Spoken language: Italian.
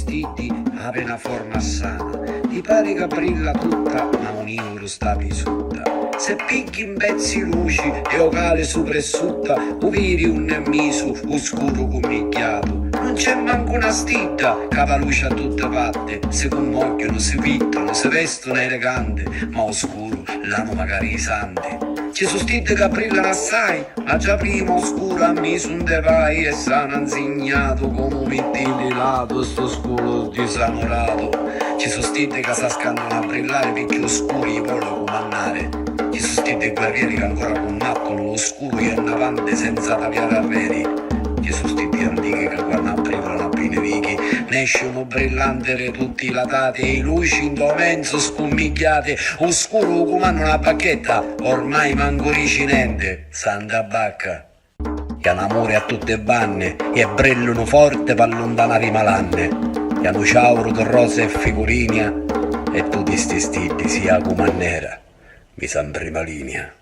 vestiti ave una forma sana, ti pare che brilla tutta, ma un lo sta pisutta. Se picchi in pezzi luci e ocale sopressutta, uviri un miso oscuro comicchiato. Non c'è manco una stita, cavaluce a tutte patte, se commogliono, si pittano, si vestono elegante, ma oscuro l'hanno magari i santi. Ci sono stite che brillano assai, ma già prima oscuro a me son de vai e s'hanno insegnato come metti lato sto scuro disamorato. Ci sono stite che s'ascandano a brillare perché oscuri gli vogliono comandare. Ci sono stite guerrieri che ancora combattono l'oscuro e in avanti senza tagliare arredi. Ci sono stiti antichi che quando aprivano a Pinevichi ne escono brillanti tutti latati e i luci in domenzo scommigliate, oscuro come una bacchetta, ormai manco ricinente, santa bacca. Che hanno amore a tutte banne e brillano forte per allontanare i malanne. Che hanno ciauro di rose e figurini e tutti sti stili sia come nera, mi san prima linea.